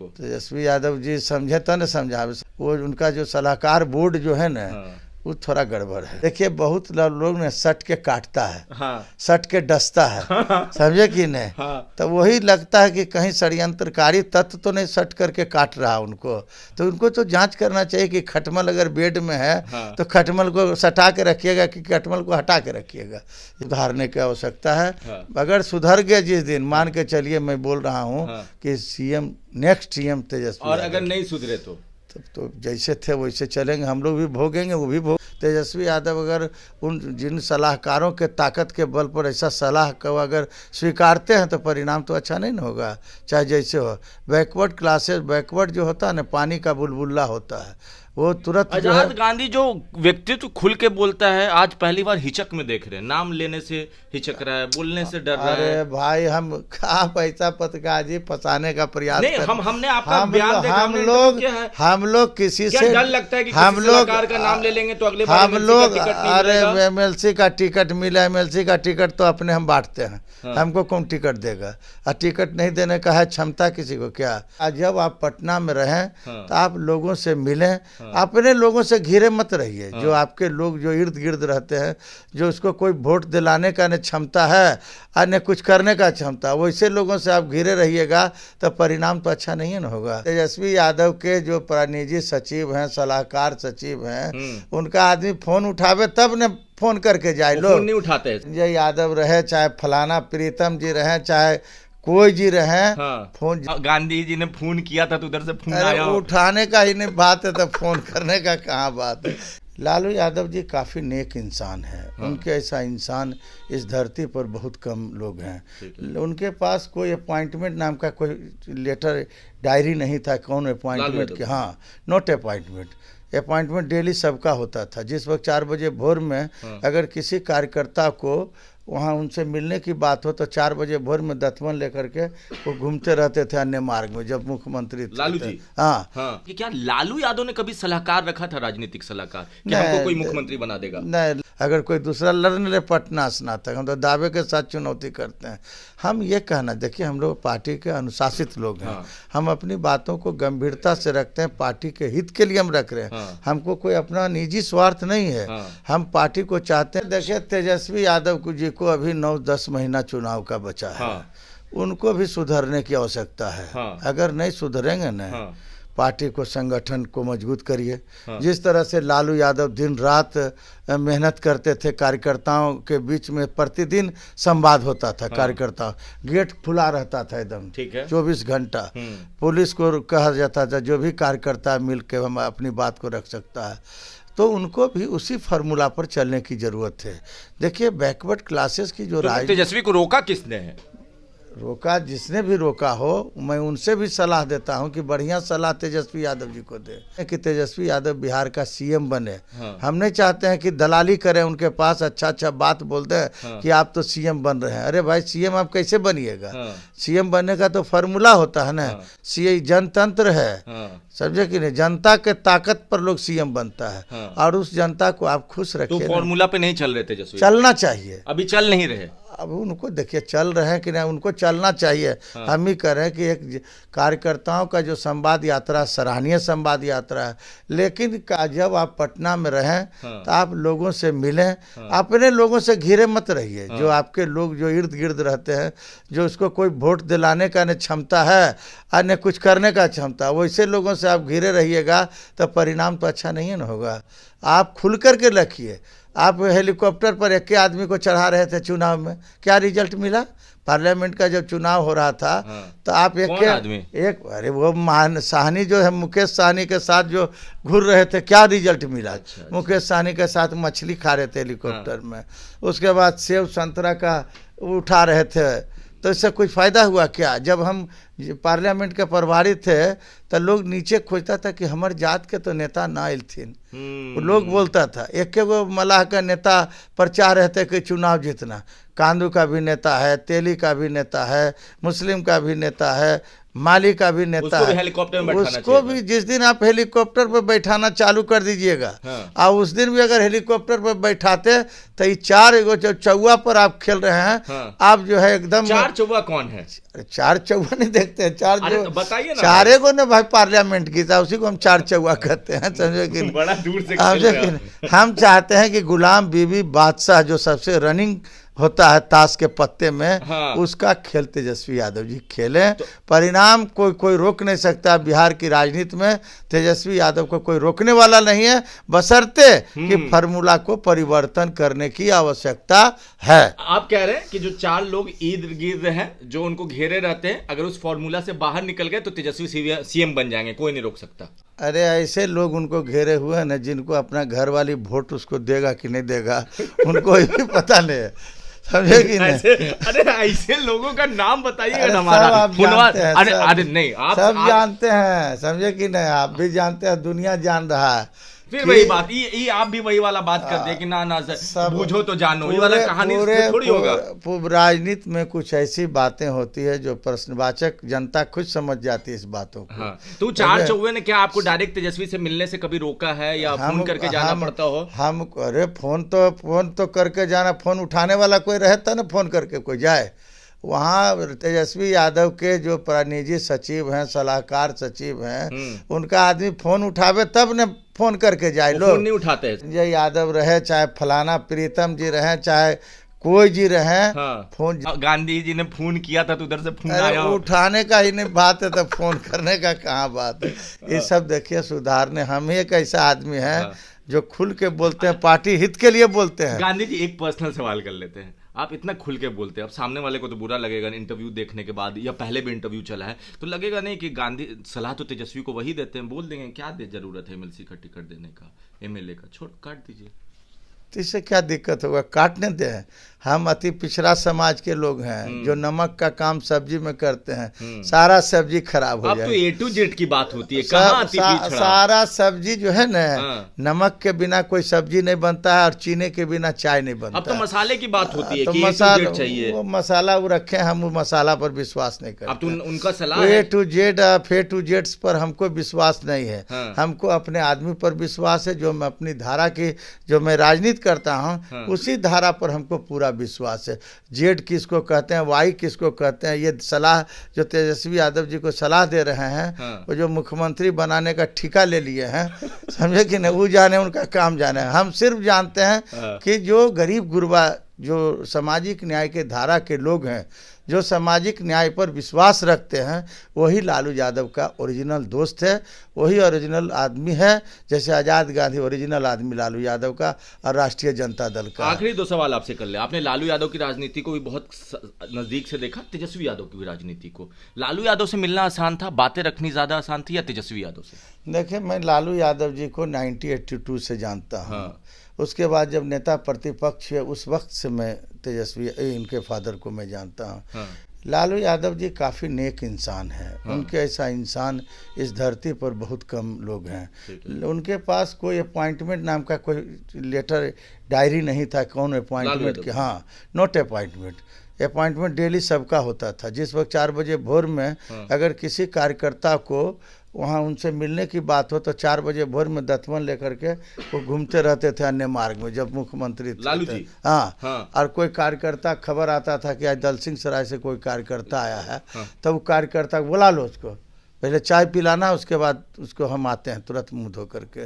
इसको? तेजस्वी यादव जी समझे तो न समझावे, वो उनका जो सलाहकार बोर्ड जो है ना, वो थोड़ा गड़बड़ है। देखिए बहुत लोग ने सट के काटता है, हाँ। सट के डसता है, समझे कि नहीं? हाँ। तो वही लगता है कि कहीं षड्यंत्रकारी तत्व तो नहीं सट करके काट रहा उनको। तो उनको तो जांच करना चाहिए कि खटमल अगर बेड में है हाँ। तो खटमल को सटा के रखिएगा कि खटमल को हटा के रखिएगा। सुधारने की आवश्यकता है। हाँ। अगर सुधर गया जिस दिन, मान के चलिए मैं बोल रहा हूँ हाँ। कि सीएम नेक्स्ट सीएम तेजस्वी और यादव, अगर नहीं सुधरे तो तब तो जैसे थे वैसे चलेंगे, हम लोग भी भोगेंगे, वो भी भोग। तेजस्वी यादव अगर उन जिन सलाहकारों के ताकत के बल पर ऐसा सलाह को अगर स्वीकारते हैं तो परिणाम तो अच्छा नहीं ना होगा, चाहे जैसे हो। बैकवर्ड क्लासेस, बैकवर्ड जो होता है ना, पानी का बुलबुला होता है, वो तुरंत जो है। आजाद गांधी जो व्यक्तित्व खुल के बोलता है, आज पहली बार हिचक में देख रहे हैं, नाम लेने से हिचक रहा है, बोलने से डर रहा है। अरे भाई, हम आप ऐसा पत्रकारजी फंसाने का प्रयास नहीं, हमने आपका बयान देखा, हम हमने लोग क्या है? हम लोग किसी क्या से डर लगता है कि हम किसी लोग सलाहकार का नाम ले लेंगे तो अगले बार हम MLC लोग का टिकट नहीं अरे मिलेगा? एमएलसी का टिकट मिला, एमएलसी का टिकट तो अपने हम बांटते हैं। हाँ। हमको कौन टिकट देगा? और टिकट नहीं देने का है क्षमता किसी को क्या? आज जब आप पटना में रहें हाँ। तो आप लोगों से मिलें, अपने लोगों से घिरे मत रहिए। जो आपके लोग जो इर्द गिर्द रहते हैं, जो उसको कोई वोट दिलाने का न क्षमता है और न कुछ करने का क्षमता, वैसे लोगों से आप घिरे रहिएगा तो परिणाम तो अच्छा नहीं न होगा। तेजस्वी यादव के जो निजी सचिव हैं, सलाहकार सचिव हैं, उनका आदमी फोन उठावे तब न फोन करके जाए। लोग फोन नहीं उठाते हैं। संजय यादव रहे, चाहे फलाना प्रीतम जी रहे, चाहे कोई जी रहे, हाँ। फोन गांधी जी ने फोन किया था तो उधर से फोन अरे आया। उठाने का ही नहीं बात है, तो फोन करने का कहाँ बात है। लालू यादव जी काफ़ी नेक इंसान है। हाँ। उनके ऐसा इंसान इस धरती पर बहुत कम लोग हैं। उनके पास कोई अपॉइंटमेंट नाम का कोई लेटर डायरी नहीं था, कौन अपॉइंटमेंट के, हाँ, नोट अपॉइंटमेंट डेली सबका होता था। जिस वक्त 4 बजे भोर में अगर किसी कार्यकर्ता को वहाँ उनसे मिलने की बात हो तो 4 बजे भोर में दतवन लेकर के वो घूमते रहते थे अन्य मार्ग में, जब मुख्यमंत्री थे। लालू जी। हाँ। कि क्या लालू यादव ने कभी सलाहकार रखा था, राजनीतिक सलाहकार, कि हमको कोई मुख्यमंत्री बना देगा? नहीं, अगर कोई दूसरा लड़ने ले पटना स्नातक, हम तो दावे के साथ चुनौती करते हैं। हम ये कहना, देखिए हम लोग पार्टी के अनुशासित लोग हैं। हाँ। हम अपनी बातों को गंभीरता से रखते हैं, पार्टी के हित के लिए हम रख रहे हैं। हाँ। हमको कोई अपना निजी स्वार्थ नहीं है। हाँ। हम पार्टी को चाहते हैं। देखिए तेजस्वी यादव जी को अभी 9-10 महीना चुनाव का बचा है। हाँ। उनको भी सुधरने की आवश्यकता है। हाँ। अगर नहीं सुधरेंगे ना, हाँ। पार्टी को, संगठन को मजबूत करिए। हाँ। जिस तरह से लालू यादव दिन रात मेहनत करते थे, कार्यकर्ताओं के बीच में प्रतिदिन संवाद होता था। कार्यकर्ताओं, गेट खुला रहता था एकदम, ठीक है, 24 घंटा। पुलिस को कहा जाता था जो भी कार्यकर्ता मिल के हम अपनी बात को रख सकता है। तो उनको भी उसी फार्मूला पर चलने की जरूरत है। देखिए बैकवर्ड क्लासेस की जो तेजस्वी को रोका किसने है? रोका जिसने भी रोका हो, मैं उनसे भी सलाह देता हूं कि बढ़िया सलाह तेजस्वी यादव जी को दे कि तेजस्वी यादव बिहार का सीएम बने। हाँ। हम नहीं चाहते हैं कि दलाली करें उनके पास, अच्छा बात बोलते हैं। हाँ। कि आप तो सीएम बन रहे हैं। अरे भाई, सीएम आप कैसे बनिएगा? हाँ। सीएम बनने का तो फार्मूला होता है ना। हाँ। सीएम जनतंत्र है। हाँ। समझे कि नहीं? जनता के ताकत पर लोग सीएम बनता है। हाँ। और उस जनता को आप खुश रखिए। तो फॉर्मूला पे नहीं चल रहे तेजस्वी? चलना चाहिए। अभी चल नहीं रहे। अब उनको देखिए चल रहे हैं कि नहीं, उनको चलना चाहिए। हाँ। हम ही कह रहे हैं कि एक कार्यकर्ताओं का जो संवाद यात्रा, सराहनीय संवाद यात्रा है, लेकिन जब आप पटना में रहें। हाँ। तो आप लोगों से मिलें। हाँ। अपने लोगों से घिरे मत रहिए। हाँ। जो आपके लोग जो इर्द गिर्द रहते हैं, जो उसको कोई वोट दिलाने का न क्षमता है और न कुछ करने का क्षमता, वैसे लोगों से आप घिरे रहिएगा तो परिणाम तो अच्छा नहीं न होगा। आप खुल करके रखिए। आप हेलीकॉप्टर पर एक आदमी को चढ़ा रहे थे चुनाव में, क्या रिजल्ट मिला? पार्लियामेंट का जब चुनाव हो रहा था। हाँ। तो आप एक अरे वो साहनी जो है, मुकेश साहनी के साथ जो घूर रहे थे, क्या रिजल्ट मिला? अच्छा। मुकेश साहनी के साथ मछली खा रहे थे हेलीकॉप्टर। हाँ। में उसके बाद सेब संतरा का उठा रहे थे, तो इससे कुछ फ़ायदा हुआ क्या? जब हम पार्लियामेंट के प्रभारी थे तो लोग नीचे खोजता था कि हमारे जात के तो नेता ना आइलथिन। लोग बोलता था, एक वो मलाह का नेता प्रचार रहते कि चुनाव जीतना। कांदू का भी नेता है, तेली का भी नेता है, मुस्लिम का भी नेता है, माली का भी नेता है। हेलीकॉप्टर में उसको भी जिस दिन आप हेलीकॉप्टर पर बैठाना चालू कर दीजिएगा। हाँ। और उस दिन भी अगर हेलीकॉप्टर पर बैठाते तो ये 4 चौवा पर आप खेल रहे हैं। हाँ। आप जो है एकदम 4 चौवा कौन है? 4 चौवा नहीं देख देखते हैं चार अरे जो तो बताइए ना चारे को ना भाई पार्लियामेंट की था, उसी को हम चार चौवा कहते हैं, समझे कि नहीं? बड़ा दूर से खेल समझे रहे कि हो। नहीं? हम चाहते हैं कि गुलाम बीबी बादशाह जो सबसे रनिंग होता है ताश के पत्ते में, हाँ। उसका खेल तेजस्वी यादव जी खेलें। परिणाम कोई रोक नहीं सकता। बिहार की राजनीति में तेजस्वी यादव को कोई रोकने वाला नहीं है, बशर्ते कि फार्मूला को परिवर्तन करने की आवश्यकता है। आप कह रहे हैं कि जो चार लोग ईद गिर्द हैं, जो उनको घेरे रहते हैं, अगर उस फॉर्मूला से बाहर निकल गए तो तेजस्वी सीएम बन जाएंगे, कोई नहीं रोक सकता। अरे ऐसे लोग उनको घेरे हुए हैं ना, जिनको अपना घर वाली वोट उसको देगा कि नहीं देगा उनको भी पता नहीं है, समझे कि नहीं? अरे ऐसे लोगों का नाम बताइएगा अरे हमारा। सब आप जानते हैं, अरे सब- अरे नहीं, आप सब जानते हैं, समझे कि नहीं? आप भी जानते हैं, दुनिया जान रहा है। फिर कि वही बात, ये आप भी वही वाला बात कर दिए कि ना सर, सब बूझो तो जानो, ये वाला कहानी थोड़ी होगा। राजनीति में कुछ ऐसी बातें होती है जो प्रश्नवाचक जनता खुद समझ जाती है इस बातों को। हाँ, तो चार चौवे ने क्या आपको डायरेक्ट तेजस्वी से मिलने से कभी रोका है, या फोन करके जाना पड़ता हो? हम अरे फोन तो करके जाना, फोन उठाने वाला कोई रहता ना, फोन करके कोई जाए वहाँ। तेजस्वी यादव के जो निजी सचिव हैं, सलाहकार सचिव हैं, उनका आदमी फोन उठावे तब ने फोन करके जाए। लोग फोन नहीं उठाते हैं। संजय यादव रहे, चाहे फलाना प्रीतम जी रहे, चाहे कोई जी रहे, हाँ। फोन गांधी जी ने फोन किया था तो उधर से फोन आया। उठाने का ही नहीं बात है, तो फोन करने का कहाँ बात है? ये सब देखिए सुधारने। हम ही एक ऐसा आदमी है जो खुल के बोलते हैं, पार्टी हित के लिए बोलते हैं। गांधी जी, एक पर्सनल सवाल कर लेते हैं। आप इतना खुल के बोलते हैं, अब सामने वाले को तो बुरा लगेगा इंटरव्यू देखने के बाद, या पहले भी इंटरव्यू चला है तो लगेगा नहीं कि गांधी सलाह तो तेजस्वी को वही देते हैं, बोल देंगे क्या जरूरत है एमएलसी का टिकट देने का, एमएलए का, छोड़ काट दीजिए। तो इससे क्या दिक्कत होगा? काटने दें। हम अति पिछड़ा समाज के लोग हैं जो नमक का काम सब्जी में करते हैं, सारा सब्जी खराब हो अब जाए। तो ए टू जेड की बात होती है, कहाँ अति पिछड़ा? सारा सब्जी जो है ना, नमक के बिना कोई सब्जी नहीं बनता है और चीनी के बिना चाय नहीं बनता। अब तो मसाले की बात होती है तो कि मसाला चाहिए, वो मसाला वो रखे, हम वो मसाला पर विश्वास नहीं करते। अब तो उनका सलाह ए है। टू जेड पर हमको विश्वास नहीं है। हमको अपने आदमी पर विश्वास है, जो मैं अपनी धारा की, जो मैं राजनीति करता हूँ उसी धारा पर हमको पूरा विश्वास है। जेड किसको कहते हैं, वाई किसको कहते हैं, ये सलाह जो तेजस्वी यादव जी को सलाह दे रहे हैं, वो जो मुख्यमंत्री बनाने का ठेका ले लिए हैं, समझे कि नहीं? वो जाने, उनका काम जाने। हम सिर्फ जानते हैं कि जो गरीब गुरबा, जो सामाजिक न्याय के धारा के लोग हैं, जो सामाजिक न्याय पर विश्वास रखते हैं, वही लालू यादव का ओरिजिनल दोस्त है, वही ओरिजिनल आदमी है। जैसे आज़ाद गांधी ओरिजिनल आदमी लालू यादव का और राष्ट्रीय जनता दल का। आखिरी दो सवाल आपसे कर ले। आपने लालू यादव की राजनीति को भी बहुत नजदीक से देखा, तेजस्वी यादव की भी राजनीति को। लालू यादव से मिलना आसान था, बातें रखनी ज्यादा आसान थी, या तेजस्वी यादव से? देखिए, मैं लालू यादव जी को 1982 से जानता हूँ। उसके बाद जब नेता प्रतिपक्ष है, उस वक्त से मैं तेजस्वी इनके फादर को मैं जानता हूँ। लालू यादव जी काफ़ी नेक इंसान हैं। उनके ऐसा इंसान इस धरती पर बहुत कम लोग हैं। उनके पास कोई अपॉइंटमेंट नाम का कोई लेटर डायरी नहीं था, कौन अपॉइंटमेंट के, हाँ, नोट अपॉइंटमेंट डेली सबका होता था। जिस वक्त 4 बजे भोर में अगर किसी कार्यकर्ता को वहाँ उनसे मिलने की बात हो तो 4 बजे भोर में दतवन लेकर के वो घूमते रहते थे अन्य मार्ग में, जब मुख्यमंत्री थे। लालू जी। हाँ। और कोई कार्यकर्ता, खबर आता था कि आज दलसिंह सराय से कोई कार्यकर्ता आया है, तब वो कार्यकर्ता बुला लो, उसको पहले चाय पिलाना, उसके बाद उसको हम आते हैं तुरंत मुंह धो करके।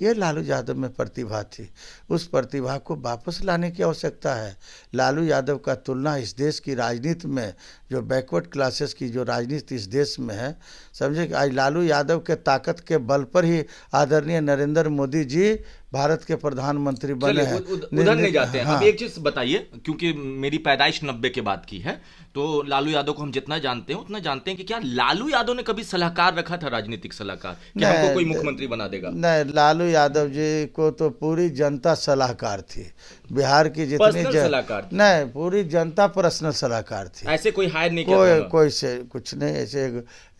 ये लालू यादव में प्रतिभा थी। उस प्रतिभा को वापस लाने की आवश्यकता है। लालू यादव का तुलना इस देश की राजनीति में, जो बैकवर्ड क्लासेस की जो राजनीति इस देश में है, समझे कि आज लालू यादव के ताकत के बल पर ही आदरणीय नरेंद्र मोदी जी भारत के प्रधानमंत्री बने हैं। उधर नहीं जाते हैं। अब एक चीज बताइए, क्योंकि मेरी पैदाइश 90 के बाद की है, तो लालू यादव को हम जितना जानते हैं उतना जानते हैं कि क्या लालू यादव ने कभी सलाहकार रखा था, राजनीतिक सलाहकार, कि हमको कोई मुख्यमंत्री बना देगा? नहीं, लालू यादव जी को तो पूरी जनता सलाहकार थी। बिहार की जितनी सलाहकार नहीं, पूरी जनता पर्सनल सलाहकार थी। ऐसे कोई हायर नहीं किया? कोई से कुछ नहीं। ऐसे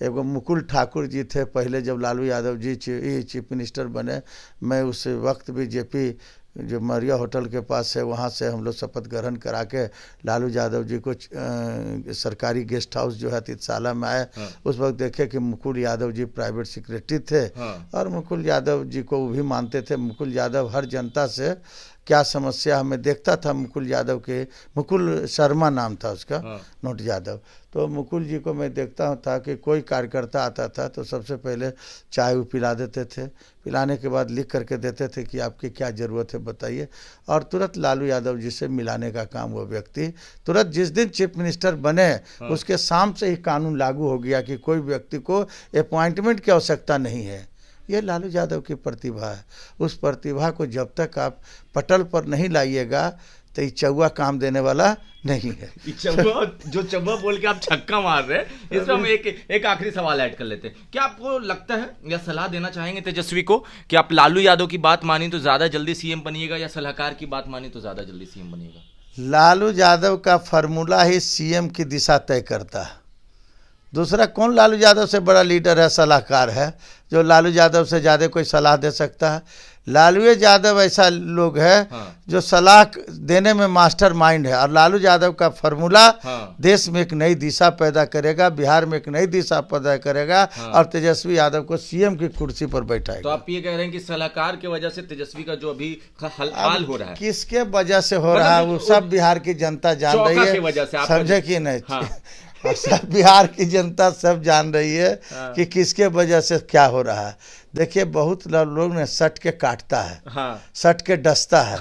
एगो मुकुल ठाकुर जी थे पहले, जब लालू यादव जी चीफ मिनिस्टर बने। मैं उस वक्त भी जेपी जो मरिया होटल के पास है, वहाँ से हम लोग शपथ ग्रहण करा के लालू यादव जी को सरकारी गेस्ट हाउस जो है तितसाला में आए। उस वक्त देखे कि मुकुल यादव जी प्राइवेट सेक्रेटरी थे, और मुकुल यादव जी को वो भी मानते थे। मुकुल यादव हर जनता से क्या समस्या, मैं देखता था मुकुल यादव के, मुकुल शर्मा नाम था उसका, हाँ। नोट यादव। तो मुकुल जी को मैं देखता था कि कोई कार्यकर्ता आता था तो सबसे पहले चाय वो पिला देते थे, पिलाने के बाद लिख करके देते थे कि आपकी क्या ज़रूरत है बताइए, और तुरंत लालू यादव जी से मिलाने का काम वो व्यक्ति तुरंत, जिस दिन चीफ मिनिस्टर बने उसके शाम से ही कानून लागू हो गया कि कोई व्यक्ति को अपॉइंटमेंट की आवश्यकता नहीं है। ये लालू यादव की प्रतिभा है। उस प्रतिभा को जब तक आप पटल पर नहीं लाइएगा तो ये चौवा काम देने वाला नहीं है। चौवा, जो चौवा बोल के आप छक्का मार रहे हैं, इसमें हम एक आखिरी सवाल ऐड कर लेते हैं। क्या आपको लगता है या सलाह देना चाहेंगे तेजस्वी को कि आप लालू यादव की बात मानी तो ज्यादा जल्दी सीएम बनिएगा, या सलाहकार की बात मानी तो ज्यादा जल्दी सीएम बनिएगा? लालू यादव का फार्मूला ही सीएम की दिशा तय करता है। दूसरा कौन लालू यादव से बड़ा लीडर है, सलाहकार है, जो लालू यादव से ज़्यादा कोई सलाह दे सकता है? लालू यादव ऐसा लोग है जो सलाह देने में मास्टर माइंड है, और लालू यादव का फार्मूला देश में एक नई दिशा पैदा करेगा, बिहार में एक नई दिशा पैदा करेगा, और तेजस्वी यादव को सीएम की कुर्सी पर बैठाएगा। तो आप ये कह रहे हैं कि सलाहकार की वजह से तेजस्वी का जो अभी हाल हो रहा है, किसके वजह से हो रहा है वो सब बिहार की जनता जान रही है, समझे कि नहीं? सब बिहार की जनता सब जान रही है कि किसके वजह से क्या हो रहा है। देखिए बहुत लोग ने सट के काटता है, सट के डसता है,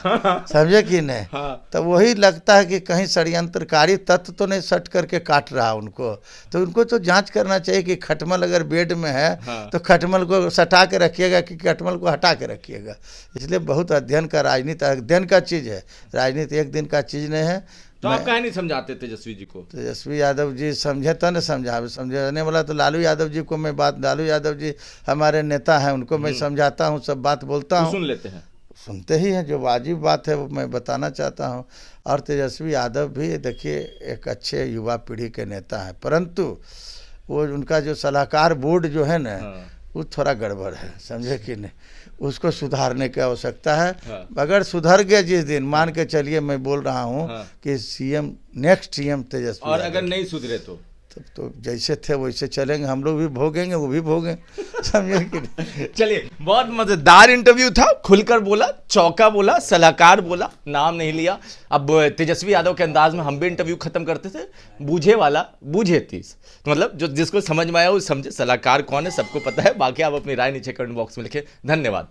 समझे कि नहीं? तो वही लगता है कि कहीं षड्यंत्रकारी तत्व तो नहीं सट करके काट रहा उनको। तो उनको तो जांच करना चाहिए कि खटमल अगर बेड में है तो खटमल को सटा के रखिएगा कि खटमल को हटा के रखिएगा। इसलिए बहुत अध्ययन का, राजनीति अध्ययन का चीज़ है, राजनीति एक दिन का चीज़ नहीं है। तो आप कहीं नहीं समझाते तेजस्वी जी को? तेजस्वी यादव जी समझे तो न समझावे, समझाने वाला तो लालू यादव जी को मैं बात, लालू यादव जी हमारे नेता हैं, उनको मैं समझाता हूँ, सब बात बोलता हूँ, सुन लेते हैं, सुनते ही हैं। जो वाजिब बात है वो मैं बताना चाहता हूँ। और तेजस्वी यादव भी देखिए एक अच्छे युवा पीढ़ी के नेता हैं, परंतु वो उनका जो सलाहकार बोर्ड जो है ना वो थोड़ा गड़बड़ है, समझे कि नहीं? उसको सुधारने की आवश्यकता है। अगर सुधर गया जिस दिन, मान के चलिए मैं बोल रहा हूँ कि सीएम, नेक्स्ट सीएम तेजस्वी, और अगर नहीं सुधरे तो जैसे थे वैसे चलेंगे, हम लोग भी भोगेंगे, वो भी भोगें, समझे कि? चलिए, बहुत मजेदार इंटरव्यू था, खुलकर बोला, चौका बोला, सलाहकार बोला, नाम नहीं लिया। अब तेजस्वी यादव के अंदाज में हम भी इंटरव्यू खत्म करते थे, बूझे वाला बूझे तीस, तो मतलब जो जिसको समझ में आया वो समझे। सलाहकार कौन है सबको पता है, बाकी आप अपनी राय नीचे कमेंट बॉक्स में लिखें। धन्यवाद।